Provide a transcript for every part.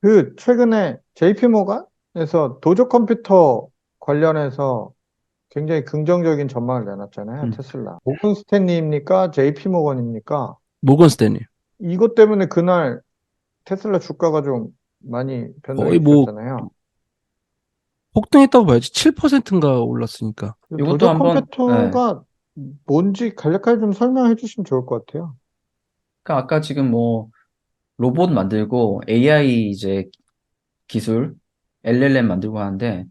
그 최근에 JP 모건에서 도조 컴퓨터 관련해서 굉장히 긍정적인 전망을 내놨잖아요. 음. 테슬라. 모건 스탠리입니까? JP 모건입니까? 모건 스탠리. 이것 때문에 그날 테슬라 주가가 좀 많이 변동이 거의 뭐 있었잖아요. 폭등했다고 봐야지. 7%인가 올랐으니까. 그 이것도 도조 한번, 예. 컴퓨터가 뭔지 간략하게 좀 설명해 주시면 좋을 것 같아요. 그러니까 아까 지금 뭐 로봇 만들고 AI 이제 기술, LLM 만들고 하는데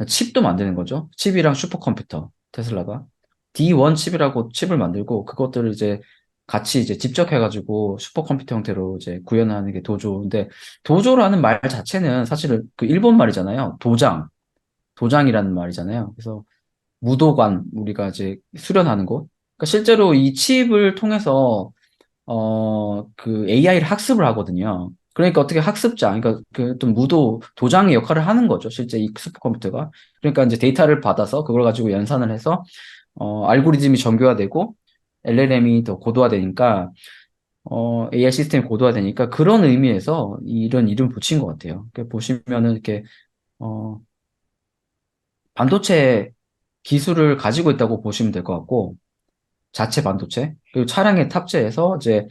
칩도 만드는 거죠. 칩이랑 슈퍼컴퓨터, 테슬라가. D1 칩이라고 칩을 만들고 그것들을 이제 같이 이제 집적해가지고 슈퍼컴퓨터 형태로 이제 구현하는 게 도조인데 도조라는 말 자체는 사실은 그 일본 말이잖아요. 도장이라는 말이잖아요. 그래서 무도관 우리가 이제 수련하는 곳. 그러니까 실제로 이 칩을 통해서 그 AI를 학습을 하거든요. 그러니까 어떻게 학습자, 그러니까 그 좀 도장의 역할을 하는 거죠. 실제 이 슈퍼컴퓨터가. 그러니까 이제 데이터를 받아서 그걸 가지고 연산을 해서 알고리즘이 정교화되고 LLM이 더 고도화되니까 AI 시스템이 고도화되니까 그런 의미에서 이런 이름 붙인 것 같아요. 보시면은 이렇게 어, 반도체 기술을 가지고 있다고 보시면 될 것 같고 자체 반도체 그리고 차량에 탑재해서 이제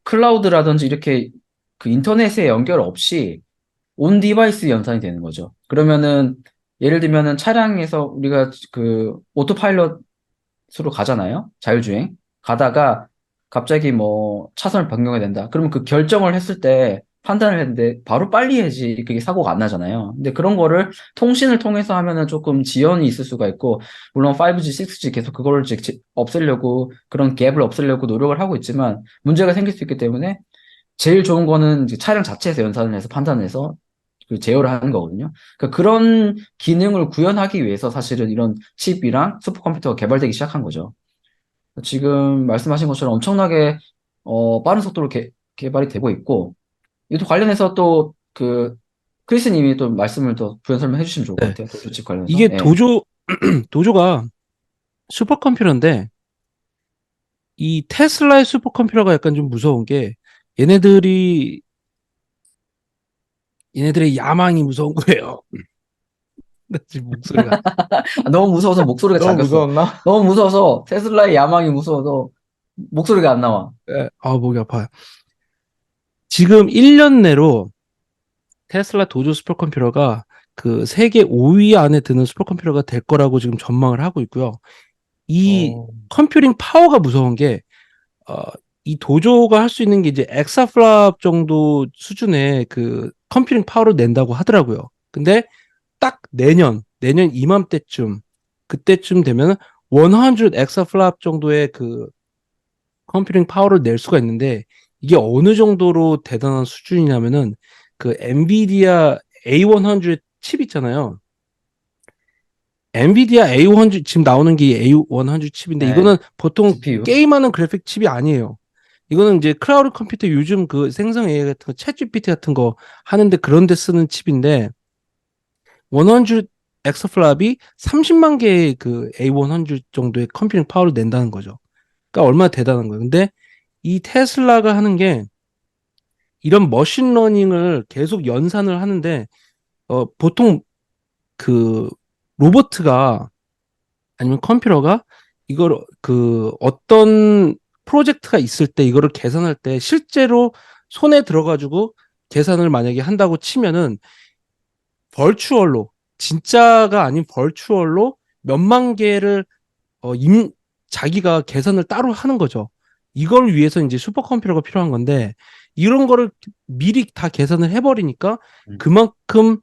클라우드라든지 이렇게 그 인터넷에 연결 없이 온 디바이스 연산이 되는 거죠. 그러면은 예를 들면은 차량에서 우리가 그 오토파일럿으로 가잖아요. 자율주행. 가다가 갑자기 뭐 차선을 변경해야 된다. 그러면 그 결정을 했을 때 판단을 했는데 바로 빨리 해야지 그게 사고가 안 나잖아요. 근데 그런 거를 통신을 통해서 하면은 조금 지연이 있을 수가 있고 물론 5G, 6G 계속 그거를 이제 없애려고 그런 갭을 없애려고 노력을 하고 있지만 문제가 생길 수 있기 때문에 제일 좋은 거는 이제 차량 자체에서 연산을 해서 판단을 해서 그 제어를 하는 거거든요. 그러니까 그런 기능을 구현하기 위해서 사실은 이런 칩이랑 슈퍼컴퓨터가 개발되기 시작한 거죠. 지금 말씀하신 것처럼 엄청나게 빠른 속도로 개발이 되고 있고 이것도 관련해서 또 그 크리스님이 또 말씀을 더 부연 설명해 주시면 좋을 것 네. 같아요. 도표칩 관련해서. 이게 예. 도조가 슈퍼컴퓨터인데 이 테슬라의 슈퍼컴퓨터가 약간 좀 무서운 게 얘네들이 얘네들의 야망이 무서운 거예요. 나 지금 목소리가 너무 무서워서 목소리가 너무 작았어. 무서웠나? 너무 무서워서 테슬라의 야망이 무서워서 목소리가 안 나와. 네. 아, 목이 아파요. 지금 1년 내로 테슬라 도조 슈퍼컴퓨터가 그 세계 5위 안에 드는 슈퍼컴퓨터가 될 거라고 지금 전망을 하고 있고요. 이 어, 컴퓨팅 파워가 무서운 게, 어, 이 도조가 할 수 있는 게 이제 엑사플랍 정도 수준의 그 컴퓨팅 파워를 낸다고 하더라고요. 근데 딱 내년 이맘때쯤, 그때쯤 되면 100 엑사플랍 정도의 그 컴퓨팅 파워를 낼 수가 있는데 이게 어느 정도로 대단한 수준이냐면은 그 엔비디아 A100 칩 있잖아요. 엔비디아 A100 지금 나오는 게 A100 칩인데 이거는 네. 보통 GPU. 게임하는 그래픽 칩이 아니에요. 이거는 이제 클라우드 컴퓨터 요즘 그 생성 AI 같은 거, 챗 GPT 같은 거 하는데 그런 데 쓰는 칩인데 100 엑스플랍이 30만 개의 그 A100 정도의 컴퓨팅 파워를 낸다는 거죠. 그러니까 얼마나 대단한 거예요. 근데 이 테슬라가 하는 게 이런 머신러닝을 계속 연산을 하는데 보통 그 로버트가 아니면 컴퓨터가 이걸 그 어떤 프로젝트가 있을 때 이거를 계산할 때 실제로 손에 들어가지고 계산을 만약에 한다고 치면은 벌추얼로 진짜가 아닌 벌추얼로 몇만 개를 어, 임, 자기가 계산을 따로 하는 거죠. 이걸 위해서 이제 슈퍼컴퓨터가 필요한 건데 이런 거를 미리 다 계산을 해버리니까 음, 그만큼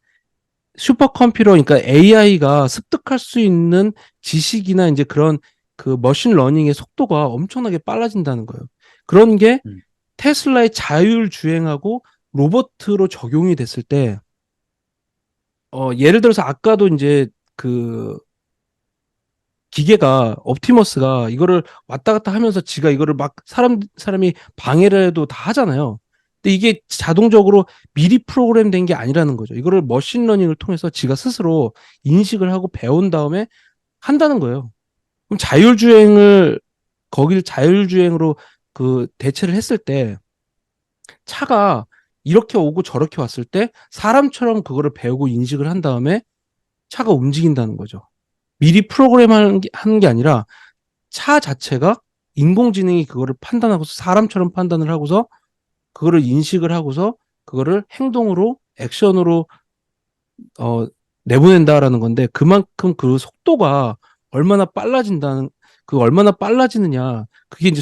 슈퍼컴퓨터, 그러니까 AI가 습득할 수 있는 지식이나 이제 그런 그 머신 러닝의 속도가 엄청나게 빨라진다는 거예요. 그런 게 음. 테슬라의 자율주행하고 로버트로 적용이 됐을 때, 예를 들어서 아까도 이제 그 기계가 옵티머스가 이거를 왔다 갔다 하면서 지가 이거를 막 사람이 방해를 해도 다 하잖아요. 근데 이게 자동적으로 미리 프로그램된 게 아니라는 거죠. 이거를 머신러닝을 통해서 지가 스스로 인식을 하고 배운 다음에 한다는 거예요. 그럼 거길 자율주행으로 그 대체를 했을 때 차가 이렇게 오고 저렇게 왔을 때 사람처럼 그거를 배우고 인식을 한 다음에 차가 움직인다는 거죠. 미리 하는 게 아니라 차 자체가 인공지능이 그거를 판단하고서 사람처럼 판단을 하고서 그거를 인식을 하고서 그거를 행동으로 액션으로 어, 내보낸다라는 건데 그만큼 그 속도가 얼마나 빨라진다는 그 얼마나 빨라지느냐 그게 이제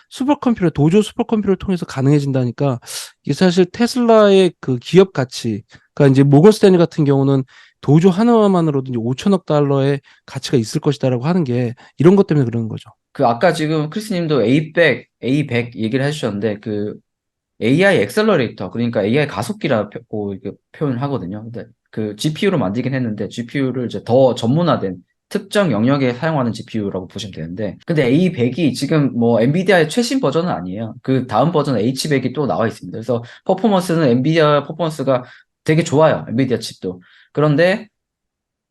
슈퍼컴퓨터 도조 슈퍼컴퓨터를 통해서 가능해진다니까 이게 사실 테슬라의 그 기업 가치 그러니까 이제 모건 스탠리 같은 경우는 도조 하나만으로도 이제 5천억 달러의 가치가 있을 것이다라고 하는 게 이런 것 때문에 그러는 거죠. 그 아까 지금 크리스님도 A100 얘기를 해주셨는데 그 AI 엑셀러레이터 그러니까 AI 가속기라고 이렇게 표현을 하거든요. 근데 그 GPU로 만들긴 했는데 GPU를 이제 더 전문화된 특정 영역에 사용하는 GPU라고 보시면 되는데 근데 A100이 지금 뭐 엔비디아의 최신 버전은 아니에요. 그 다음 버전 H100이 또 나와 있습니다. 그래서 퍼포먼스는 엔비디아 퍼포먼스가 되게 좋아요. 엔비디아 칩도. 그런데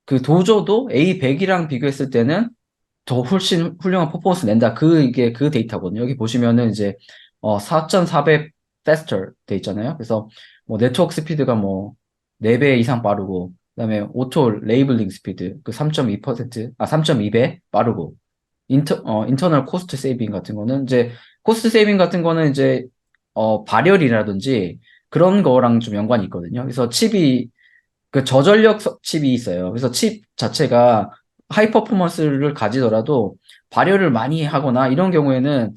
그 도조도 A100이랑 비교했을 때는 더 훨씬 훌륭한 퍼포먼스 낸다. 이게 그 데이터거든요. 여기 보시면은 이제, 4,400 faster 돼 있잖아요. 그래서 뭐 네트워크 스피드가 뭐 4배 이상 빠르고, 그다음에 오토 레이블링 스피드 그 3.2배 빠르고, 인터널 코스트 세이빙 같은 거는 이제, 코스트 세이빙 같은 거는 이제, 발열이라든지 그런 거랑 좀 연관이 있거든요. 그래서 그 저전력 칩이 있어요. 그래서 칩 자체가 하이 퍼포먼스를 가지더라도 발열을 많이 하거나 이런 경우에는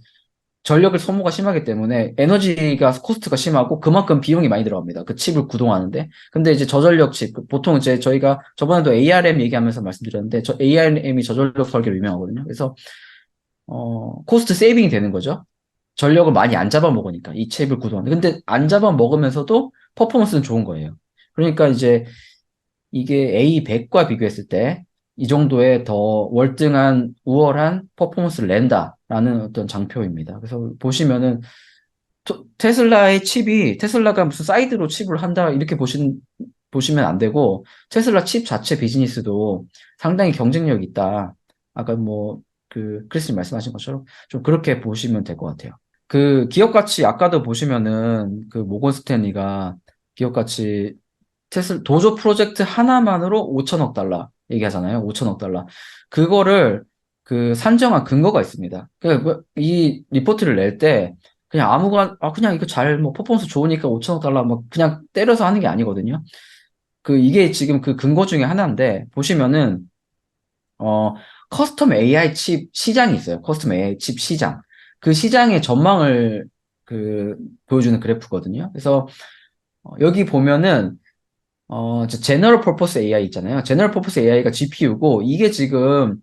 전력을 소모가 심하기 때문에 에너지가 코스트가 심하고 그만큼 비용이 많이 들어갑니다. 그 칩을 구동하는데. 근데 이제 저전력 칩, 보통 이제 저희가 저번에도 ARM 얘기하면서 말씀드렸는데 ARM이 저전력 설계로 유명하거든요. 그래서 코스트 세이빙이 되는 거죠. 전력을 많이 안 잡아먹으니까 이 칩을 구동하는데. 근데 안 잡아먹으면서도 퍼포먼스는 좋은 거예요. 그러니까 이제 이게 A100과 비교했을 때 이 정도의 더 월등한 우월한 퍼포먼스를 낸다라는 어떤 장표입니다. 그래서 보시면은 테슬라가 무슨 사이드로 칩을 한다 이렇게 보시면 안 되고 테슬라 칩 자체 비즈니스도 상당히 경쟁력이 있다. 아까 뭐 그 크리스님 말씀하신 것처럼 좀 그렇게 보시면 될 것 같아요. 그 기업 가치 아까도 보시면은 그 모건 스탠리가 기업 가치 도조 프로젝트 하나만으로 5천억 달러 얘기하잖아요. 5천억 달러. 그거를 그 산정한 근거가 있습니다. 이 리포트를 낼 때 그냥 그냥 이거 뭐 퍼포먼스 좋으니까 5천억 달러 막 그냥 때려서 하는 게 아니거든요. 이게 지금 그 근거 중에 하나인데 보시면은 어 커스텀 AI 칩 시장이 있어요. 커스텀 AI 칩 시장. 그 시장의 전망을 그 보여주는 그래프거든요. 그래서 여기 보면은 제너럴 퍼포스 AI 있잖아요. 제너럴 퍼포스 AI가 GPU고, 이게 지금,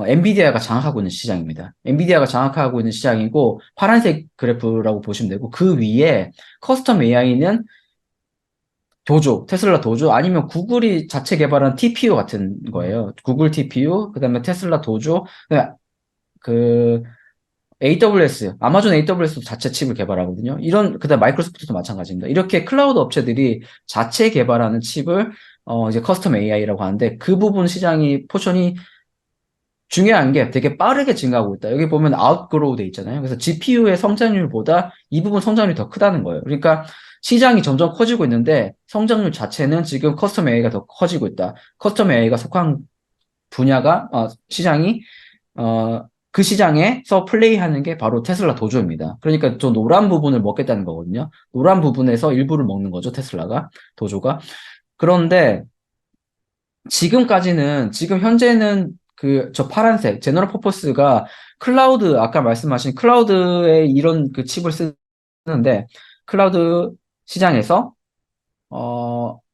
엔비디아가 장악하고 있는 시장입니다. 엔비디아가 장악하고 있는 시장이고, 파란색 그래프라고 보시면 되고, 그 위에 커스텀 AI는 테슬라 도조, 아니면 구글이 자체 개발한 TPU 같은 거예요. 구글 TPU, 그 다음에 테슬라 도조, 그, 아마존 AWS도 자체 칩을 개발하거든요. 그다음 마이크로소프트도 마찬가지입니다. 이렇게 클라우드 업체들이 자체 개발하는 칩을, 이제 커스텀 AI라고 하는데, 그 부분 포션이 중요한 게 되게 빠르게 증가하고 있다. 여기 보면 아웃그로우 돼 있잖아요. 그래서 GPU의 성장률보다 이 부분 성장률이 더 크다는 거예요. 그러니까 시장이 점점 커지고 있는데, 성장률 자체는 지금 커스텀 AI가 더 커지고 있다. 커스텀 AI가 속한 시장이, 어, 그 시장에서 플레이하는 게 바로 테슬라 도조입니다. 그러니까 저 노란 부분을 먹겠다는 거거든요. 노란 부분에서 일부를 먹는 거죠, 도조가. 그런데 지금 현재는 저 파란색, 제너럴 퍼포스가 아까 말씀하신 클라우드에 이런 그 칩을 쓰는데, 클라우드 시장에서,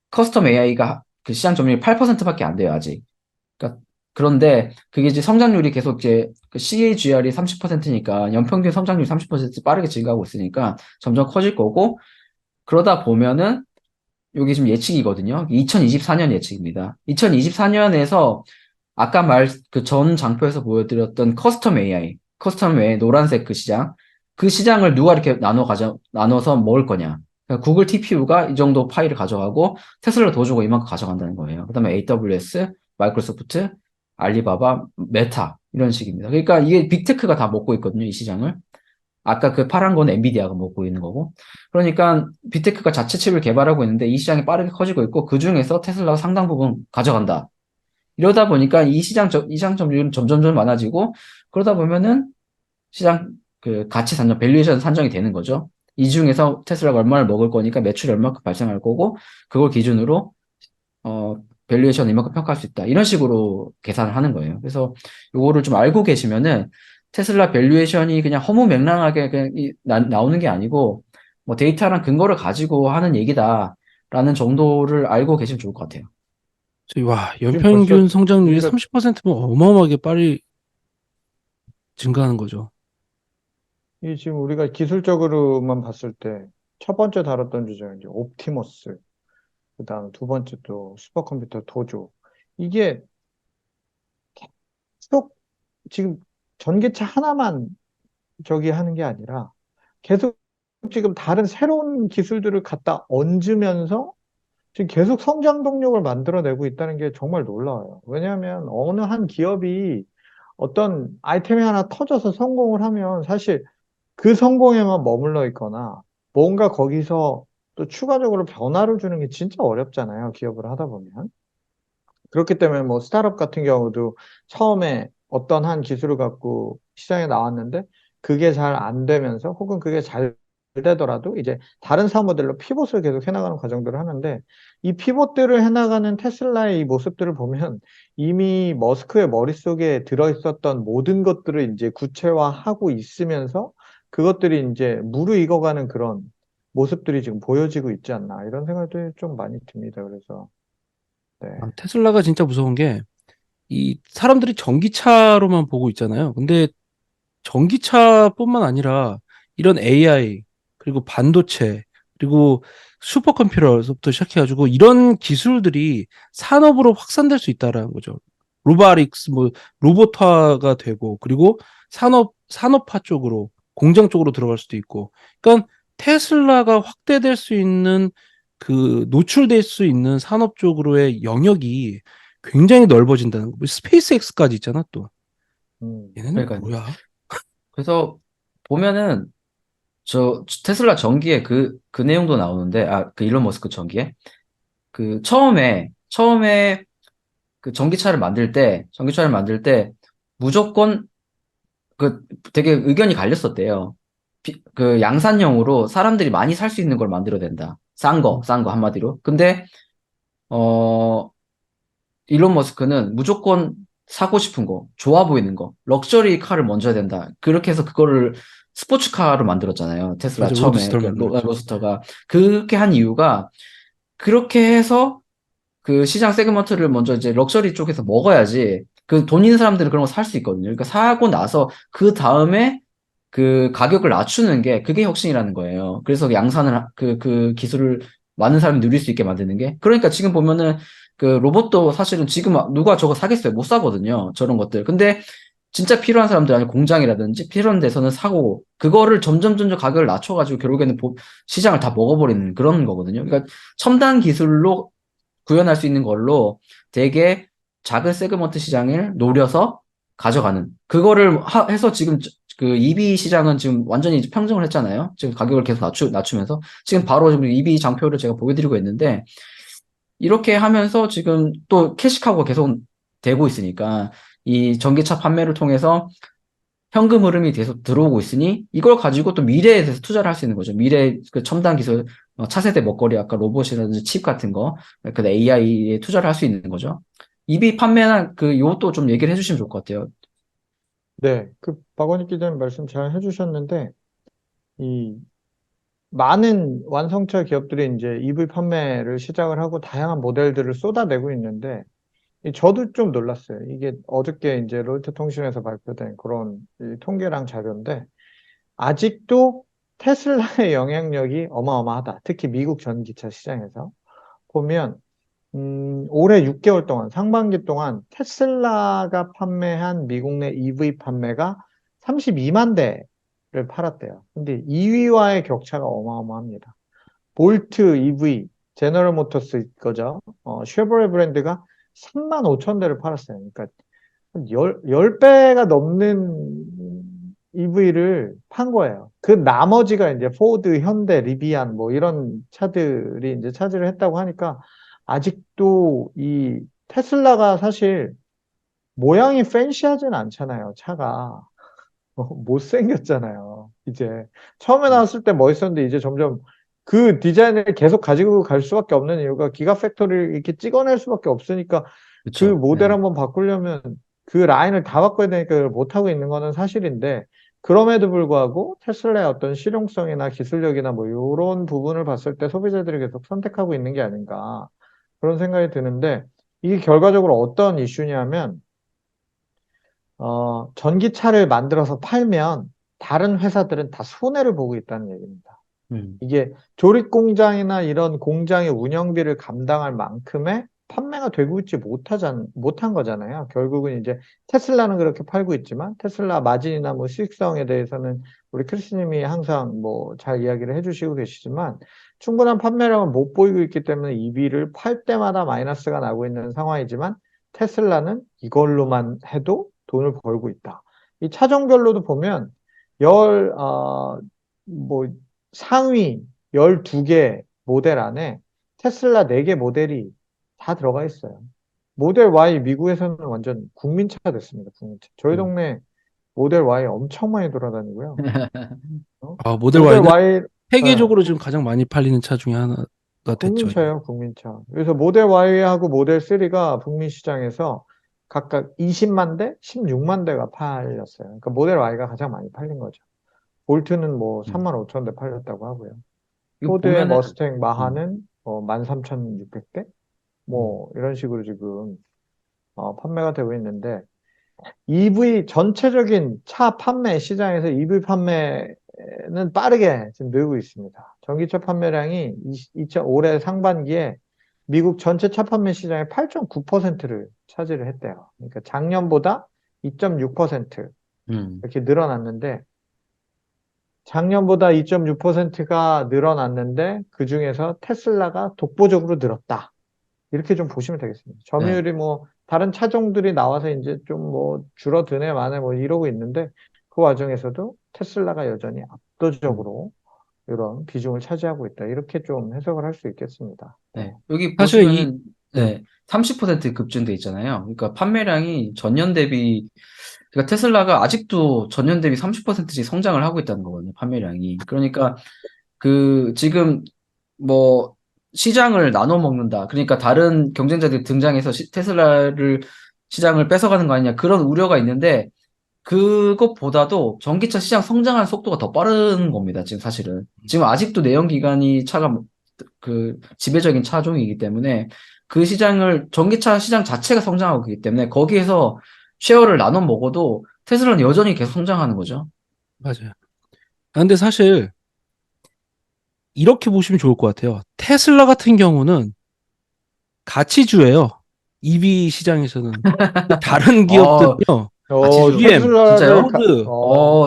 커스텀 AI가 그 시장 점유율 8%밖에 안 돼요, 아직. 그러니까 그런데 그게 이제 성장률이 계속 이제 그 CAGR이 30%니까 연평균 성장률이 30% 빠르게 증가하고 있으니까 점점 커질 거고 그러다 보면은 여기 지금 예측이거든요. 2024년 예측입니다. 2024년에서 아까 그 전 장표에서 보여드렸던 커스텀 AI 노란색 그 시장을 누가 이렇게 나눠서 먹을 거냐. 그러니까 구글 TPU가 이 정도 파일을 가져가고 테슬라 도주고 이만큼 가져간다는 거예요. 그다음에 AWS, 마이크로소프트, 알리바바, 메타 이런 식입니다. 그러니까 이게 빅테크가 다 먹고 있거든요, 이 시장을. 아까 그 파란 건 엔비디아가 먹고 있는 거고. 그러니까 빅테크가 자체 칩을 개발하고 있는데 이 시장이 빠르게 커지고 있고 그 중에서 테슬라가 상당 부분 가져간다. 이러다 보니까 이 시장 점유율은 점점점 많아지고 그러다 보면은 시장 그 가치 산정, 밸류에이션 산정이 되는 거죠. 이 중에서 테슬라가 얼마를 먹을 거니까 매출이 얼마큼 발생할 거고 그걸 기준으로 어 밸류에이션 이만큼 평가할 수 있다. 이런 식으로 계산을 하는 거예요. 그래서 요거를 좀 알고 계시면은 테슬라 밸류에이션이 그냥 허무맹랑하게 그냥 나오는 게 아니고 뭐 데이터랑 근거를 가지고 하는 얘기다라는 정도를 알고 계시면 좋을 것 같아요. 와, 지금 벌써 연평균 성장률이 우리가 30%면 어마어마하게 빨리 증가하는 거죠. 이 지금 우리가 기술적으로만 봤을 때 첫 번째 다뤘던 주제가 이제 옵티머스, 그다음 두 번째 또 슈퍼컴퓨터 도조. 이게 계속 지금 전기차 하나만 저기 하는 게 아니라 계속 지금 다른 새로운 기술들을 갖다 얹으면서 지금 계속 성장 동력을 만들어내고 있다는 게 정말 놀라워요. 왜냐하면 어느 한 기업이 어떤 아이템이 하나 터져서 성공을 하면 사실 그 성공에만 머물러 있거나 뭔가 거기서 또 추가적으로 변화를 주는 게 진짜 어렵잖아요. 기업을 하다 보면. 그렇기 때문에 뭐 스타트업 같은 경우도 처음에 어떤 한 기술을 갖고 시장에 나왔는데 그게 잘 안 되면서 혹은 그게 잘 되더라도 이제 다른 사업 모델로 피봇을 계속 해나가는 과정들을 하는데 이 피봇들을 해나가는 테슬라의 이 모습들을 보면 이미 머스크의 머릿속에 들어있었던 모든 것들을 이제 구체화하고 있으면서 그것들이 이제 무르익어가는 그런 모습들이 지금 보여지고 있지 않나 이런 생각도 좀 많이 듭니다. 그래서 네. 테슬라가 진짜 무서운 게, 이 사람들이 전기차로만 보고 있잖아요. 근데 전기차뿐만 아니라 이런 AI, 그리고 반도체, 그리고 슈퍼컴퓨터서부터 시작해가지고 이런 기술들이 산업으로 확산될 수 있다라는 거죠. 로보틱스, 뭐 로봇화가 되고, 그리고 산업화 쪽으로, 공장 쪽으로 들어갈 수도 있고. 그러니까 테슬라가 확대될 수 있는, 그 노출될 수 있는 산업 쪽으로의 영역이 굉장히 넓어진다는 거. 뭐 스페이스X까지 있잖아 또. 얘네는 그러니까 뭐야? 그래서 보면은 저 테슬라 전기에 그 내용도 나오는데 그 일론 머스크 전기에 그 처음에 그 전기차를 만들 때 무조건 그 되게 의견이 갈렸었대요. 그 양산형으로 사람들이 많이 살 수 있는 걸 만들어야 된다. 싼 거 한마디로. 근데 어 일론 머스크는 무조건 사고 싶은 거, 좋아 보이는 거, 럭셔리 카를 먼저 해야 된다. 그렇게 해서 그거를 스포츠카로 만들었잖아요. 테슬라 맞아, 처음에 로드스터를 만들었죠. 로스터가 그렇게 한 이유가 그렇게 해서 그 시장 세그먼트를 먼저 이제 럭셔리 쪽에서 먹어야지 그 돈 있는 사람들은 그런 거 살 수 있거든요. 그러니까 사고 나서 그 다음에 그 가격을 낮추는 게 그게 혁신이라는 거예요. 그래서 그 기술을 많은 사람이 누릴 수 있게 만드는 게. 그러니까 지금 보면은 그 로봇도 사실은 지금 누가 저거 사겠어요? 못 사거든요. 저런 것들. 근데 진짜 필요한 사람들 아니 공장이라든지 필요한 데서는 사고 그거를 점점 가격을 낮춰가지고 결국에는 시장을 다 먹어버리는 그런 거거든요. 그러니까 첨단 기술로 구현할 수 있는 걸로 되게 작은 세그먼트 시장을 노려서 가져가는 그거를 해서 지금 그 EV 시장은 지금 완전히 이제 평정을 했잖아요. 지금 가격을 계속 낮추면서 지금 바로 지금 EV 장표를 제가 보여드리고 있는데 이렇게 하면서 지금 또 캐시카우가 계속 되고 있으니까 이 전기차 판매를 통해서 현금 흐름이 계속 들어오고 있으니 이걸 가지고 또 미래에 대해서 투자를 할 수 있는 거죠. 미래 그 첨단 기술, 차세대 먹거리, 아까 로봇이라든지 칩 같은 거, 그 AI에 투자를 할 수 있는 거죠. EV 판매나 그 요것도 좀 얘기를 해주시면 좋을 것 같아요. 네, 그 박원익 기자님 말씀 잘 해주셨는데 이 많은 완성차 기업들이 이제 EV 판매를 시작을 하고 다양한 모델들을 쏟아내고 있는데 저도 좀 놀랐어요. 이게 어저께 이제 로이터 통신에서 발표된 그런 이 통계랑 자료인데 아직도 테슬라의 영향력이 어마어마하다. 특히 미국 전기차 시장에서 보면 올해 6개월 동안, 상반기 동안 테슬라가 판매한 미국 내 EV 판매가 32만 대를 팔았대요. 근데 2위와의 격차가 어마어마합니다. 볼트 EV, 제너럴 모터스 거죠. 쉐보레 브랜드가 3만 5천 대를 팔았어요. 그러니까 한 10배가 넘는 EV를 판 거예요. 그 나머지가 이제 포드, 현대, 리비안 뭐 이런 차들이 이제 차지를 했다고 하니까 아직도 이 테슬라가 사실 모양이 팬시하진 않잖아요, 차가. 못생겼잖아요. 이제 처음에 나왔을 때 멋있었는데 이제 점점 그 디자인을 계속 가지고 갈 수밖에 없는 이유가 기가 팩토리를 이렇게 찍어낼 수밖에 없으니까 그 그쵸. 모델 네. 한번 바꾸려면 그 라인을 다 바꿔야 되니까 그걸 못하고 있는 거는 사실인데 그럼에도 불구하고 테슬라의 어떤 실용성이나 기술력이나 뭐 이런 부분을 봤을 때 소비자들이 계속 선택하고 있는 게 아닌가 그런 생각이 드는데 이게 결과적으로 어떤 이슈냐면 전기차를 만들어서 팔면 다른 회사들은 다 손해를 보고 있다는 얘기입니다. 음, 이게 조립 공장이나 이런 공장의 운영비를 감당할 만큼의 판매가 되고 있지 못한 거잖아요. 결국은 이제 테슬라는 그렇게 팔고 있지만 테슬라 마진이나 뭐 수익성에 대해서는 우리 크리스님이 항상 뭐 잘 이야기를 해주시고 계시지만 충분한 판매량을 못 보이고 있기 때문에 EV를 팔 때마다 마이너스가 나고 있는 상황이지만 테슬라는 이걸로만 해도 돈을 벌고 있다. 이 차종별로도 보면 열, 뭐 상위 12개 모델 안에 테슬라 4개 모델이 다 들어가 있어요. 모델 Y 미국에서는 완전 국민차 됐습니다. 국민차. 저희 음. 동네 모델 Y 엄청 많이 돌아다니고요. 어? 아, 모델 모델 Y는 Y, 예, 세계적으로 지금 가장 많이 팔리는 차 중에 하나가 됐죠. 이제. 국민차예요, 국민차. 그래서 모델 Y하고 모델 3가 북미 시장에서 각각 20만 대, 16만 대가 팔렸어요. 그러니까 모델 Y가 가장 많이 팔린 거죠. 볼트는 뭐 음. 3만 5천 대 팔렸다고 하고요. 이거 포드의 보면은, 머스탱 음, 마하는 13,600대? 음, 뭐 이런 식으로 지금 판매가 되고 있는데 EV 전체적인 차 판매 시장에서 EV 판매는 빠르게 지금 늘고 있습니다. 전기차 판매량이 올해 상반기에 미국 전체 차 판매 시장의 8.9%를 차지를 했대요. 그러니까 작년보다 2.6% 음. 이렇게 늘어났는데 작년보다 2.6%가 늘어났는데 그중에서 테슬라가 독보적으로 늘었다. 이렇게 좀 보시면 되겠습니다. 네. 점유율이 뭐 다른 차종들이 나와서 이제 좀 뭐 줄어드네 마네 뭐 이러고 있는데 그 와중에서도 테슬라가 여전히 음, 압도적으로 이런 비중을 차지하고 있다. 이렇게 좀 해석을 할 수 있겠습니다. 네. 네. 여기 사실 이 보시면은, 네. 네, 30% 급증돼 있잖아요. 그러니까 판매량이 전년 대비, 그러니까 테슬라가 아직도 전년 대비 30%씩 성장을 하고 있다는 거거든요, 판매량이. 그러니까 지금 뭐 시장을 나눠 먹는다. 그러니까 다른 경쟁자들이 등장해서 테슬라를 시장을 뺏어가는 거 아니냐. 그런 우려가 있는데 그것보다도 전기차 시장 성장하는 속도가 더 빠른 겁니다. 지금 사실은. 지금 아직도 내연기관이 차가 그 지배적인 차종이기 때문에 그 시장을 전기차 시장 자체가 성장하고 있기 때문에 거기에서 쉐어를 나눠 먹어도 테슬라는 여전히 계속 성장하는 거죠. 맞아요. 아, 근데 사실 이렇게 보시면 좋을 것 같아요. 테슬라 같은 경우는 가치주예요. EV 시장에서는. 다른 어, 기업들은요. 가치주. GM, 테슬라를, 진짜요? 포드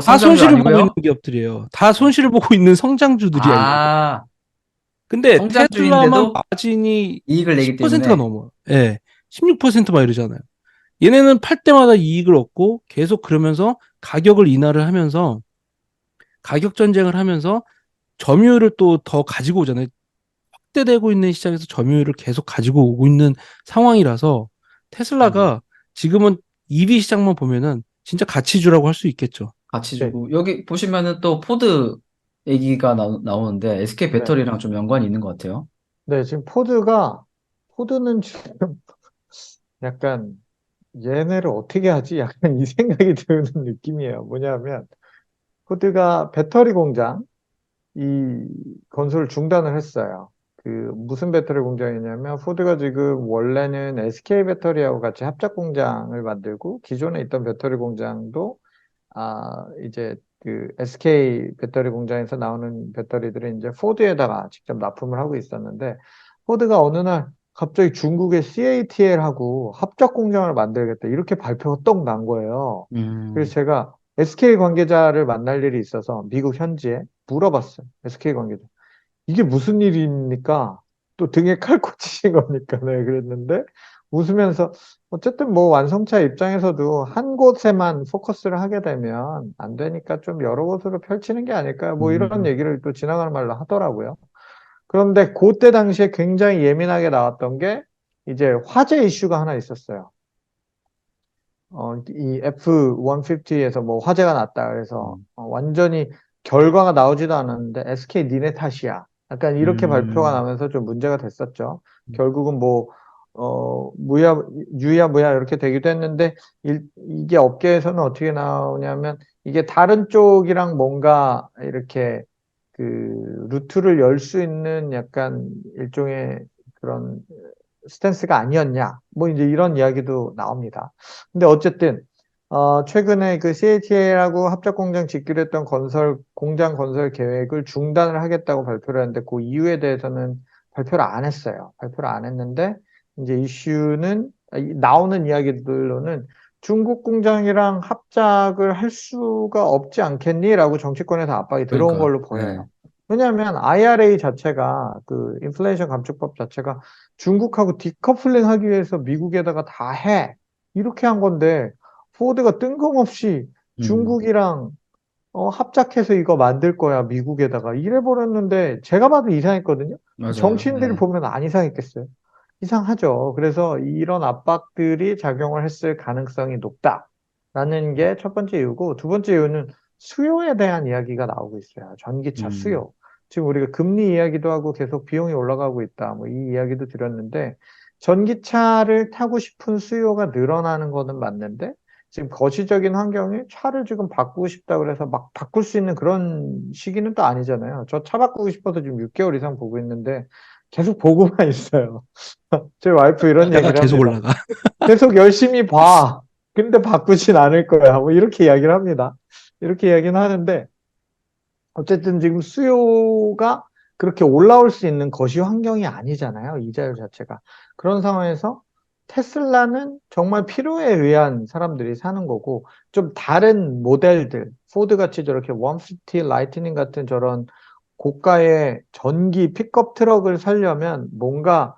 다 성장주 손실을 보고 있는 아니고요? 기업들이에요. 다 손실을 보고 있는 성장주들이야, 얘네들. 아, 근데 테슬라만 성장주인데도 마진이 이익을 내기 10%가 때문에. 넘어요. 예. 16%막 이러잖아요. 얘네는 팔 때마다 이익을 얻고 계속 그러면서 가격을 인하를 하면서 가격 전쟁을 하면서 점유율을 또 더 가지고 오잖아요. 확대되고 있는 시장에서 점유율을 계속 가지고 오고 있는 상황이라서 음, 테슬라가 지금은 EV 시장만 보면은 진짜 가치주라고 할 수 있겠죠. 네, 가치주고. 여기 보시면은 또 포드 얘기가 나오는데 SK 네. 배터리랑 좀 연관이 있는 것 같아요. 네, 지금 포드는 지금 약간 얘네를 어떻게 하지? 약간 이 생각이 드는 느낌이에요. 뭐냐면, 포드가 배터리 공장, 이 건설을 중단을 했어요. 그, 무슨 배터리 공장이냐면, 포드가 지금 원래는 SK 배터리하고 같이 합작 공장을 만들고, 기존에 있던 배터리 공장도, 이제 그 SK 배터리 공장에서 나오는 배터리들을 이제 포드에다가 직접 납품을 하고 있었는데, 포드가 어느 날 갑자기 중국의 CATL하고 합작 공장을 만들겠다. 이렇게 발표가 떡 난 거예요. 그래서 음, 제가 SK 관계자를 만날 일이 있어서 미국 현지에 물어봤어요. SK 관계자. 이게 무슨 일입니까? 또 등에 칼 꽂히신 겁니까? 네, 그랬는데 웃으면서 어쨌든 뭐 완성차 입장에서도 한 곳에만 포커스를 하게 되면 안 되니까 좀 여러 곳으로 펼치는 게 아닐까요? 뭐 이런 음, 얘기를 또 지나가는 말로 하더라고요. 그런데 그때 당시에 굉장히 예민하게 나왔던 게 이제 화재 이슈가 하나 있었어요. 이 F-150에서 뭐 화재가 났다. 그래서 음, 완전히 결과가 나오지도 않았는데 SK 니네 탓이야. 약간 이렇게 발표가 음, 나면서 좀 문제가 됐었죠. 결국은 뭐, 무야, 유야 무야 이렇게 되기도 했는데 이게 업계에서는 어떻게 나오냐면 이게 다른 쪽이랑 뭔가 이렇게 그 루트를 열 수 있는 약간 일종의 그런 스탠스가 아니었냐. 뭐 이제 이런 이야기도 나옵니다. 근데 어쨌든 최근에 그 CATL하고 합작 공장 짓기로 했던 공장 건설 계획을 중단을 하겠다고 발표를 했는데 그 이유에 대해서는 발표를 안 했어요. 발표를 안 했는데 이제 나오는 이야기들로는 중국 공장이랑 합작을 할 수가 없지 않겠니라고 정치권에서 압박이 들어온 그러니까, 걸로 네, 보여요. 왜냐하면 IRA 자체가 그 인플레이션 감축법 자체가 중국하고 디커플링 하기 위해서 미국에다가 다 해. 이렇게 한 건데, 포드가 뜬금없이 음, 중국이랑 합작해서 이거 만들 거야, 미국에다가. 이래 버렸는데, 제가 봐도 이상했거든요. 맞아요. 정치인들이 네, 보면 안 이상했겠어요? 이상하죠. 그래서 이런 압박들이 작용을 했을 가능성이 높다라는 게 첫 번째 이유고, 두 번째 이유는 수요에 대한 이야기가 나오고 있어요. 전기차 음, 수요. 지금 우리가 금리 이야기도 하고 계속 비용이 올라가고 있다. 뭐 이 이야기도 드렸는데, 전기차를 타고 싶은 수요가 늘어나는 거는 맞는데, 지금 거시적인 환경이 차를 지금 바꾸고 싶다 그래서 막 바꿀 수 있는 그런 시기는 또 아니잖아요. 저 차 바꾸고 싶어서 지금 6개월 이상 보고 있는데, 계속 보고만 있어요. 제 와이프 이런 가가 얘기를 계속 합니다. 올라가. 계속 열심히 봐. 근데 바꾸진 않을 거야. 뭐 이렇게 이야기를 합니다. 이렇게 이야기는 하는데 어쨌든 지금 수요가 그렇게 올라올 수 있는 거시 환경이 아니잖아요. 이자율 자체가. 그런 상황에서 테슬라는 정말 필요에 의한 사람들이 사는 거고 좀 다른 모델들, 포드 같이 저렇게 150 라이트닝 같은 저런 고가의 전기 픽업 트럭을 살려면 뭔가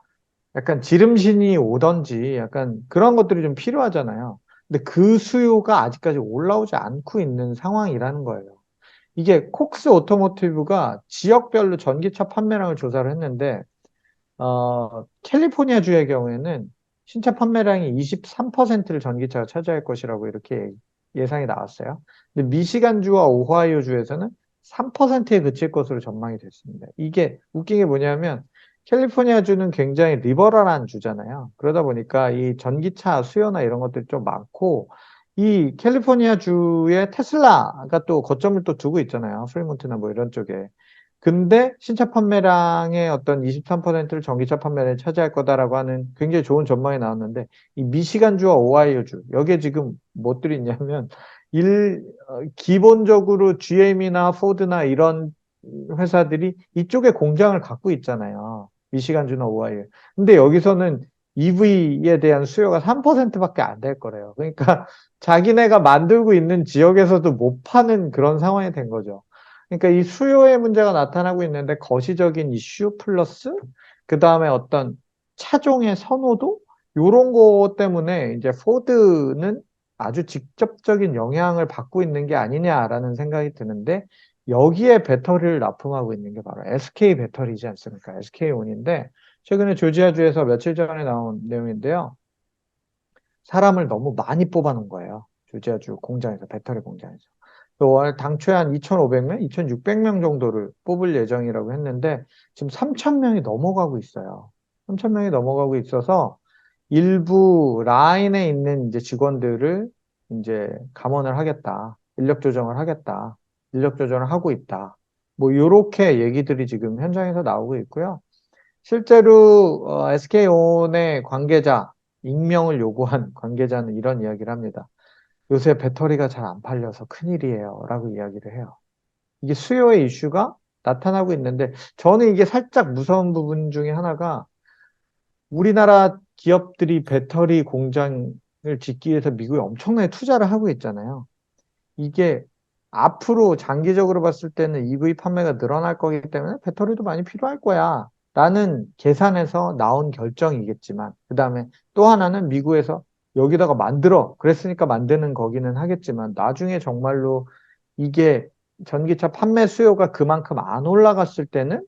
약간 지름신이 오던지 약간 그런 것들이 좀 필요하잖아요. 근데 그 수요가 아직까지 올라오지 않고 있는 상황이라는 거예요. 이게 콕스 오토모티브가 지역별로 전기차 판매량을 조사를 했는데, 캘리포니아 주의 경우에는 신차 판매량이 23%를 전기차가 차지할 것이라고 이렇게 예상이 나왔어요. 근데 미시간주와 오하이오 주에서는 3%에 그칠 것으로 전망이 됐습니다. 이게 웃긴 게 뭐냐면 캘리포니아 주는 굉장히 리버럴한 주잖아요. 그러다 보니까 이 전기차 수요나 이런 것들이 좀 많고 이 캘리포니아 주에 테슬라가 또 거점을 또 두고 있잖아요. 프리몬트나 뭐 이런 쪽에. 근데 신차 판매량의 어떤 23%를 전기차 판매를 차지할 거다라고 하는 굉장히 좋은 전망이 나왔는데 이 미시간주와 오하이오주 여기에 지금 뭐들이 있냐면 기본적으로 GM이나 포드나 이런 회사들이 이쪽에 공장을 갖고 있잖아요. 미시간주나 오하이오. 근데 여기서는 EV에 대한 수요가 3%밖에 안 될 거래요. 그러니까 자기네가 만들고 있는 지역에서도 못 파는 그런 상황이 된 거죠. 그러니까 이 수요의 문제가 나타나고 있는데 거시적인 이슈 플러스 그 다음에 어떤 차종의 선호도 요런 거 때문에 이제 포드는 아주 직접적인 영향을 받고 있는 게 아니냐라는 생각이 드는데 여기에 배터리를 납품하고 있는 게 바로 SK 배터리지 않습니까? SK온인데 최근에 조지아주에서 며칠 전에 나온 내용인데요. 사람을 너무 많이 뽑아놓은 거예요. 조지아주 공장에서, 배터리 공장에서. 당초에 한 2,500명, 2,600명 정도를 뽑을 예정이라고 했는데, 지금 3,000명이 넘어가고 있어요. 3,000명이 넘어가고 있어서, 일부 라인에 있는 이제 직원들을 이제 감원을 하겠다. 인력 조정을 하겠다. 인력 조정을 하고 있다. 뭐, 요렇게 얘기들이 지금 현장에서 나오고 있고요. 실제로 SK온의 관계자, 익명을 요구한 관계자는 이런 이야기를 합니다. 요새 배터리가 잘 안 팔려서 큰일이에요. 라고 이야기를 해요. 이게 수요의 이슈가 나타나고 있는데 저는 이게 살짝 무서운 부분 중에 하나가 우리나라 기업들이 배터리 공장을 짓기 위해서 미국에 엄청나게 투자를 하고 있잖아요. 이게 앞으로 장기적으로 봤을 때는 EV 판매가 늘어날 거기 때문에 배터리도 많이 필요할 거야. 라는 계산에서 나온 결정이겠지만, 그 다음에 또 하나는 미국에서 여기다가 만들어. 그랬으니까 만드는 거기는 하겠지만, 나중에 정말로 이게 전기차 판매 수요가 그만큼 안 올라갔을 때는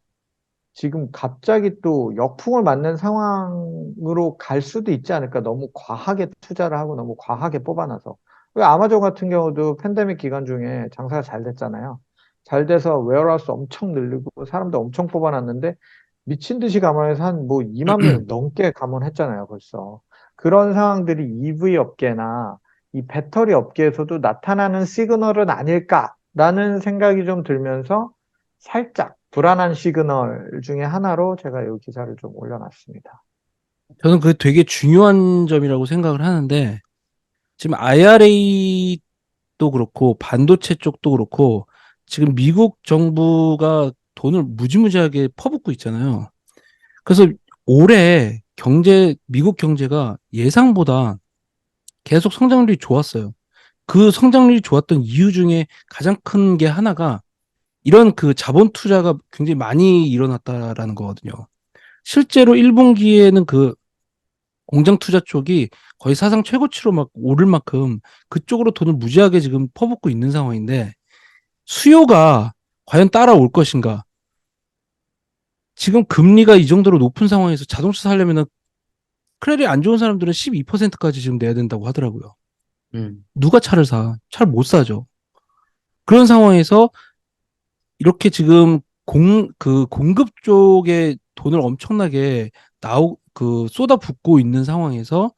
지금 갑자기 또 역풍을 맞는 상황으로 갈 수도 있지 않을까. 너무 과하게 투자를 하고 너무 과하게 뽑아놔서. 왜 아마존 같은 경우도 팬데믹 기간 중에 장사가 잘 됐잖아요. 잘 돼서 웨어하우스 엄청 늘리고 사람도 엄청 뽑아놨는데 미친 듯이 감원해서 한 뭐 2만 명 넘게 감원했잖아요, 벌써. 그런 상황들이 EV 업계나 이 배터리 업계에서도 나타나는 시그널은 아닐까라는 생각이 좀 들면서 살짝 불안한 시그널 중에 하나로 제가 이 기사를 좀 올려놨습니다. 저는 그게 되게 중요한 점이라고 생각을 하는데, 지금 IRA도 그렇고, 반도체 쪽도 그렇고, 지금 미국 정부가 돈을 무지무지하게 퍼붓고 있잖아요. 그래서 올해 미국 경제가 예상보다 계속 성장률이 좋았어요. 그 성장률이 좋았던 이유 중에 가장 큰 게 하나가 이런 그 자본 투자가 굉장히 많이 일어났다라는 거거든요. 실제로 1분기에는 그 공장 투자 쪽이 거의 사상 최고치로 막 오를 만큼 그쪽으로 돈을 무지하게 지금 퍼붓고 있는 상황인데, 수요가 과연 따라올 것인가? 지금 금리가 이 정도로 높은 상황에서 자동차 사려면은 크레딧 안 좋은 사람들은 12%까지 지금 내야 된다고 하더라고요. 음. 누가 차를 사? 차를 못 사죠. 그런 상황에서 이렇게 지금 공급 쪽에 돈을 엄청나게 쏟아붓고 있는 상황에서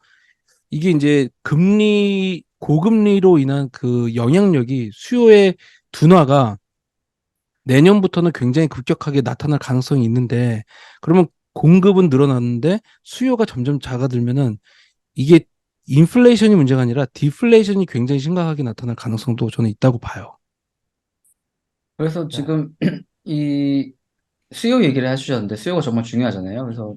이게 이제 고금리로 인한 그 영향력이 수요의 둔화가 내년부터는 굉장히 급격하게 나타날 가능성이 있는데, 그러면 공급은 늘어났는데 수요가 점점 작아들면은 이게 인플레이션이 문제가 아니라 디플레이션이 굉장히 심각하게 나타날 가능성도 저는 있다고 봐요. 그래서 네. 지금 이 수요 얘기를 해주셨는데 수요가 정말 중요하잖아요. 그래서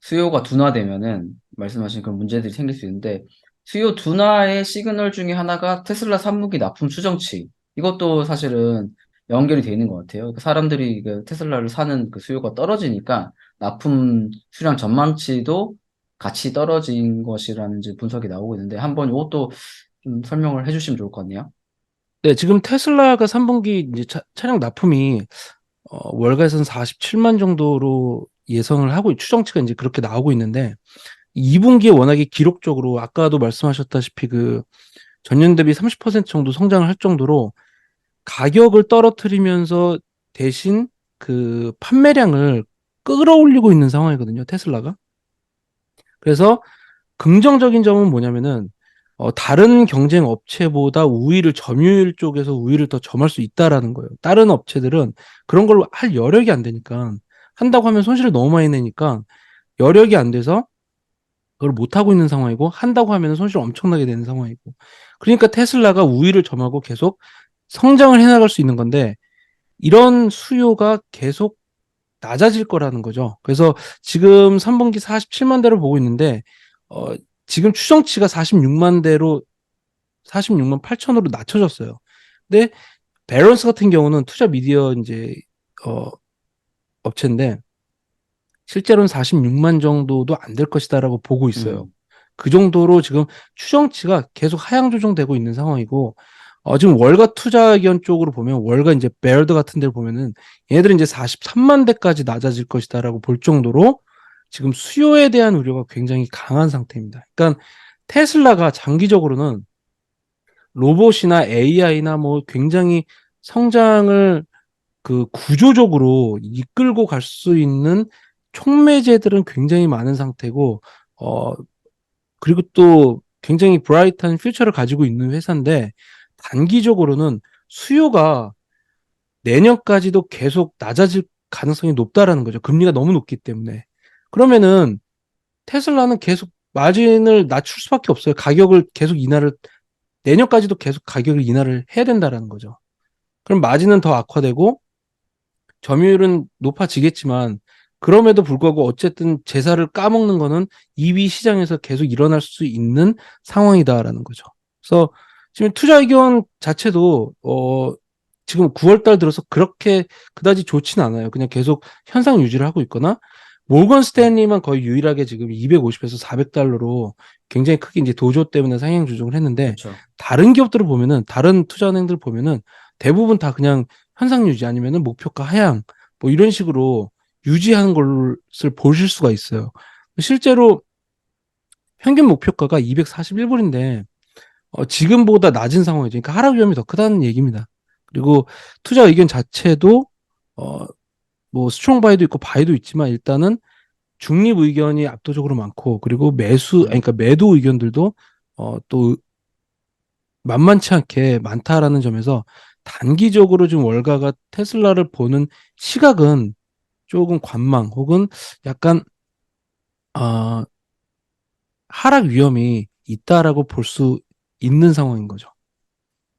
수요가 둔화되면은 말씀하신 그런 문제들이 생길 수 있는데 수요 둔화의 시그널 중에 하나가 테슬라 3분기 납품 추정치. 이것도 사실은 연결이 돼 있는 것 같아요. 그러니까 사람들이 그 테슬라를 사는 그 수요가 떨어지니까 납품 수량 전망치도 같이 떨어진 것이라는 이제 분석이 나오고 있는데 한번 이것도 좀 설명을 해주시면 좋을 것 같네요. 네, 지금 테슬라가 3분기 이제 차량 납품이 월가에서는 47만 정도로 예상을 하고 추정치가 이제 그렇게 나오고 있는데, 2분기에 워낙에 기록적으로 아까도 말씀하셨다시피 그 전년 대비 30% 정도 성장을 할 정도로 가격을 떨어뜨리면서 대신 그 판매량을 끌어올리고 있는 상황이거든요, 테슬라가. 그래서 긍정적인 점은 뭐냐면은 다른 경쟁 업체보다 점유율 쪽에서 우위를 더 점할 수 있다라는 거예요. 다른 업체들은 그런 걸 할 여력이 안 되니까, 한다고 하면 손실을 너무 많이 내니까 여력이 안 돼서 그걸 못 하고 있는 상황이고, 한다고 하면 손실 엄청나게 되는 상황이고. 그러니까 테슬라가 우위를 점하고 계속 성장을 해나갈 수 있는 건데, 이런 수요가 계속 낮아질 거라는 거죠. 그래서 지금 3분기 47만 대를 보고 있는데, 어, 지금 추정치가 46만 8천으로 낮춰졌어요. 근데 밸런스 같은 경우는 투자 미디어 이제 어, 업체인데, 실제로는 46만 정도도 안 될 것이다라고 보고 있어요. 음. 그 정도로 지금 추정치가 계속 하향 조정되고 있는 상황이고, 지금 월가 투자기관 쪽으로 보면, 월가 이제 베어드 같은 데를 보면은 얘네들은 이제 43만 대까지 낮아질 것이다라고 볼 정도로 지금 수요에 대한 우려가 굉장히 강한 상태입니다. 그러니까 테슬라가 장기적으로는 로봇이나 AI나 뭐 굉장히 성장을 그 구조적으로 이끌고 갈 수 있는 촉매제들은 굉장히 많은 상태고, 어, 그리고 또 굉장히 브라이트한 퓨처를 가지고 있는 회사인데, 단기적으로는 수요가 내년까지도 계속 낮아질 가능성이 높다라는 거죠. 금리가 너무 높기 때문에. 그러면은 테슬라는 계속 마진을 낮출 수밖에 없어요. 내년까지도 계속 가격을 인하를 해야 된다라는 거죠. 그럼 마진은 더 악화되고 점유율은 높아지겠지만, 그럼에도 불구하고 어쨌든 제사를 까먹는 거는 EV 시장에서 계속 일어날 수 있는 상황이다라는 거죠. 그래서 지금 투자 의견 자체도 지금 9월 달 들어서 그렇게 그다지 좋진 않아요. 그냥 계속 현상 유지를 하고 있거나 모건 스탠리만 거의 유일하게 지금 250에서 400달러로 굉장히 크게 이제 도조 때문에 상향 조정을 했는데 그렇죠. 다른 기업들을 보면은 다른 투자은행들 보면은 대부분 다 그냥 현상 유지 아니면은 목표가 하향 뭐 이런 식으로 유지하는 것을 보실 수가 있어요. 실제로 평균 목표가가 241불인데 지금보다 낮은 상황이죠. 그러니까 하락 위험이 더 크다는 얘기입니다. 그리고 투자 의견 자체도 어, 뭐 스트롱 바이도 있고 바이도 있지만 일단은 중립 의견이 압도적으로 많고 그리고 아니, 그러니까 매도 의견들도 또 만만치 않게 많다라는 점에서 단기적으로 좀 월가가 테슬라를 보는 시각은 조금 관망 혹은 약간 어, 하락 위험이 있다라고 볼 수 있는 상황인 거죠.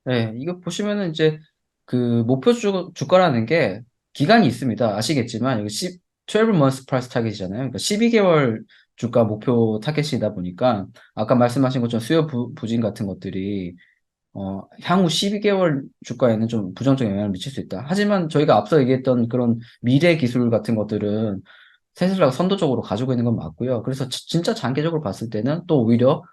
네, 이거 보시면은 이제 그 목표 주가라는 게 기간이 있습니다. 아시겠지만 여기 12 months price target이잖아요. 그러니까 12개월 주가 목표 타겟이다 보니까 아까 말씀하신 것처럼 수요 부진 같은 것들이 향후 12개월 주가에는 좀 부정적인 영향을 미칠 수 있다. 하지만 저희가 앞서 얘기했던 그런 미래 기술 같은 것들은 테슬라가 선도적으로 가지고 있는 건 맞고요. 그래서 진짜 장기적으로 봤을 때는 또 오히려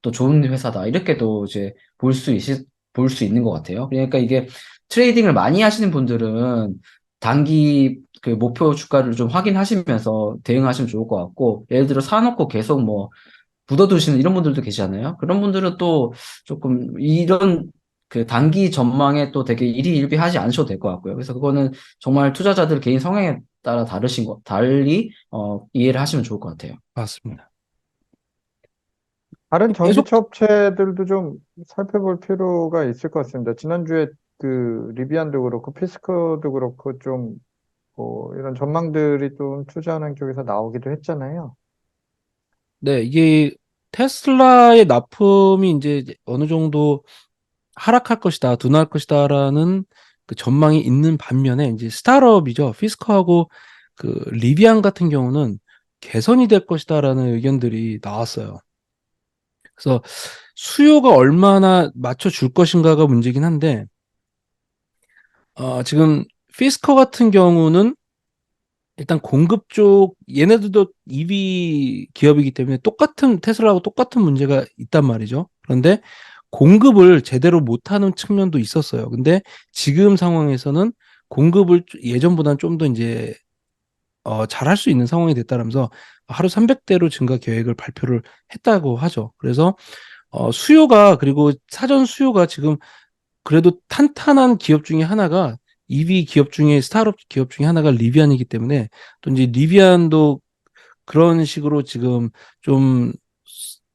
또 좋은 회사다. 이렇게도 이제 볼 수 있는 것 같아요. 그러니까 이게 트레이딩을 많이 하시는 분들은 단기 그 목표 주가를 좀 확인하시면서 대응하시면 좋을 것 같고, 예를 들어 사놓고 계속 뭐 묻어두시는 이런 분들도 계시잖아요. 그런 분들은 또 조금 이런 그 단기 전망에 또 되게 일희일비하지 않으셔도 될 것 같고요. 그래서 그거는 정말 투자자들 개인 성향에 따라 달리 이해를 하시면 좋을 것 같아요. 맞습니다. 다른 계속 전기차 업체들도 좀 살펴볼 필요가 있을 것 같습니다. 지난주에 그 리비안도 그렇고 피스커도 그렇고 좀 뭐 이런 전망들이 좀 투자은행 쪽에서 나오기도 했잖아요. 네, 이게 테슬라의 납품이 이제 어느 정도 하락할 것이다, 둔화할 것이다라는 그 전망이 있는 반면에 이제 스타트업이죠. 피스커하고 그 리비안 같은 경우는 개선이 될 것이다라는 의견들이 나왔어요. 그래서 수요가 얼마나 맞춰줄 것인가가 문제긴 한데 지금 피스커 같은 경우는 일단 공급 쪽 얘네들도 EV 기업이기 때문에 똑같은 테슬라하고 똑같은 문제가 있단 말이죠. 그런데 공급을 제대로 못하는 측면도 있었어요. 근데 지금 상황에서는 공급을 예전보다는 좀 더 이제 잘할 수 있는 상황이 됐다면서 하루 300대로 증가 계획을 발표를 했다고 하죠. 그래서 수요가 그리고 사전 수요가 지금 그래도 탄탄한 기업 중에 하나가 EV 기업 중에 스타트업 기업 중에 하나가 리비안이기 때문에 또 이제 리비안도 그런 식으로 지금 좀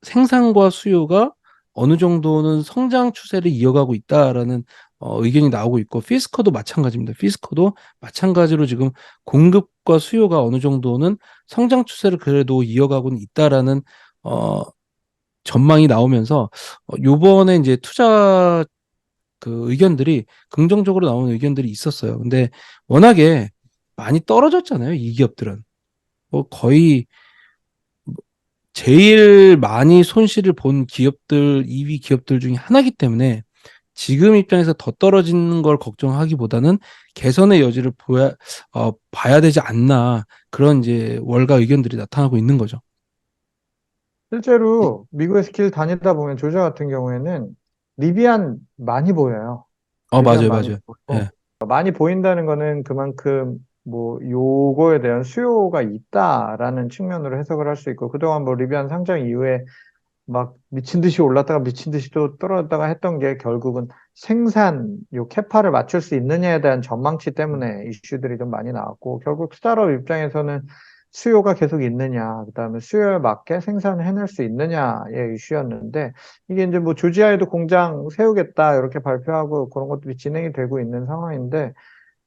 생산과 수요가 어느 정도는 성장 추세를 이어가고 있다라는 의견이 나오고 있고 피스커도 마찬가지입니다. 피스커도 마찬가지로 지금 공급과 수요가 어느 정도는 성장 추세를 그래도 이어가고는 있다라는 어, 전망이 나오면서 요번에 이제 투자 그 의견들이 긍정적으로 나오는 의견들이 있었어요. 근데 워낙에 많이 떨어졌잖아요. 이 기업들은. 뭐 거의 제일 많이 손실을 본 기업들, 2위 기업들 중에 하나이기 때문에 지금 입장에서 더 떨어지는 걸 걱정하기보다는 개선의 여지를 봐야 되지 않나 그런 이제 월가 의견들이 나타나고 있는 거죠. 실제로 미국에서 길 다니다 보면 조지 같은 경우에는 리비안 많이 보여요. 리비안 맞아요, 많이 맞아요. 보이고 예, 많이 보인다는 거는 그만큼 뭐 요거에 대한 수요가 있다라는 측면으로 해석을 할 수 있고 그동안 뭐 리비안 상장 이후에 막 미친 듯이 올랐다가 미친 듯이 또 떨어졌다가 했던 게 결국은 생산 요 캐파를 맞출 수 있느냐에 대한 전망치 때문에 이슈들이 좀 많이 나왔고 결국 스타트업 입장에서는 수요가 계속 있느냐, 그다음에 수요에 맞게 생산을 해낼 수 있느냐의 이슈였는데 이게 이제 뭐 조지아에도 공장 세우겠다 이렇게 발표하고 그런 것들이 진행이 되고 있는 상황인데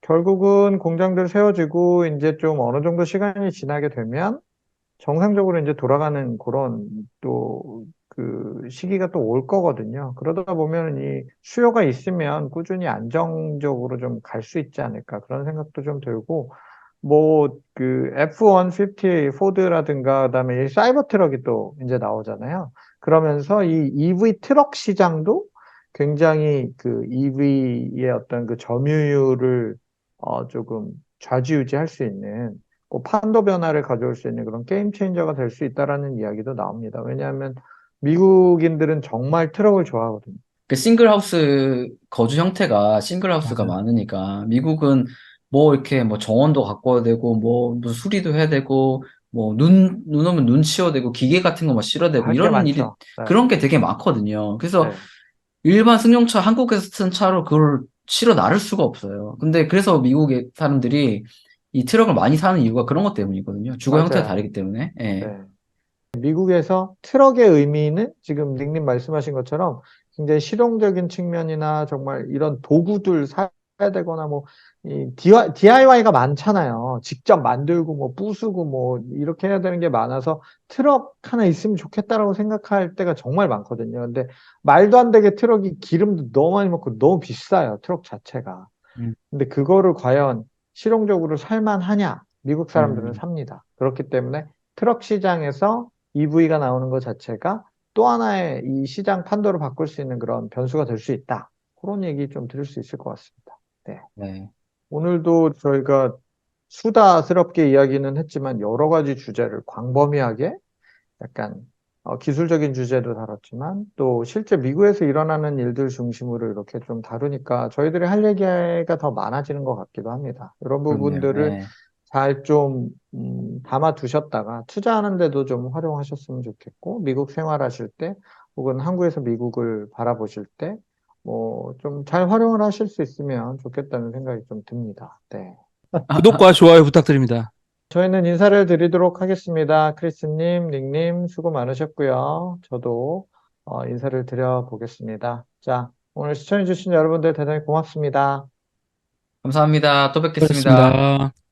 결국은 공장들 세워지고 이제 좀 어느 정도 시간이 지나게 되면 정상적으로 이제 돌아가는 그런 또 그 시기가 또 올 거거든요. 그러다 보면 이 수요가 있으면 꾸준히 안정적으로 좀 갈 수 있지 않을까 그런 생각도 좀 들고 뭐 그 F-150 포드라든가 그다음에 이 사이버 트럭이 또 이제 나오잖아요. 그러면서 이 EV 트럭 시장도 굉장히 그 EV의 어떤 그 점유율을 조금 좌지우지할 수 있는 그 판도 변화를 가져올 수 있는 그런 게임 체인저가 될 수 있다라는 이야기도 나옵니다. 왜냐하면 미국인들은 정말 트럭을 좋아하거든요. 그 싱글하우스 거주 형태가 싱글하우스가 맞아요. 많으니까 미국은 뭐 이렇게 뭐 정원도 가꿔야 되고 뭐 무슨 수리도 해야 되고 뭐 눈 오면 눈 치워야 되고 기계 같은 거 막 실어야 되고 할 게 이런 일이 많죠. 네, 그런 게 되게 많거든요. 그래서 네, 일반 승용차 한국에서 쓴 차로 그걸 실어 나를 수가 없어요. 근데 그래서 미국의 사람들이 이 트럭을 많이 사는 이유가 그런 것 때문이거든요. 주거 형태가 맞아요. 다르기 때문에. 예. 네. 미국에서 트럭의 의미는 지금 닉님 말씀하신 것처럼 굉장히 실용적인 측면이나 정말 이런 도구들 사야 되거나 뭐, 이 DIY가 많잖아요. 직접 만들고 뭐 부수고 뭐 이렇게 해야 되는 게 많아서 트럭 하나 있으면 좋겠다라고 생각할 때가 정말 많거든요. 근데 말도 안 되게 트럭이 기름도 너무 많이 먹고 너무 비싸요. 트럭 자체가. 음, 근데 그거를 과연 실용적으로 살만하냐? 미국 사람들은 음, 삽니다. 그렇기 때문에 트럭 시장에서 EV가 나오는 것 자체가 또 하나의 이 시장 판도를 바꿀 수 있는 그런 변수가 될 수 있다. 그런 얘기 좀 드릴 수 있을 것 같습니다. 네. 네. 오늘도 저희가 수다스럽게 이야기는 했지만 여러 가지 주제를 광범위하게 약간 기술적인 주제도 다뤘지만 또 실제 미국에서 일어나는 일들 중심으로 이렇게 좀 다루니까 저희들이 할 얘기가 더 많아지는 것 같기도 합니다. 이런 그렇네요. 부분들을 예. 잘 좀 담아 두셨다가 투자하는 데도 좀 활용하셨으면 좋겠고 미국 생활하실 때 혹은 한국에서 미국을 바라보실 때 뭐 좀 잘 활용을 하실 수 있으면 좋겠다는 생각이 좀 듭니다. 네. 구독과 좋아요 부탁드립니다. 저희는 인사를 드리도록 하겠습니다. 크리스님, 닉님, 수고 많으셨고요. 저도 인사를 드려보겠습니다. 자, 오늘 시청해주신 여러분들 대단히 고맙습니다. 감사합니다. 또 뵙겠습니다. 그렇습니다.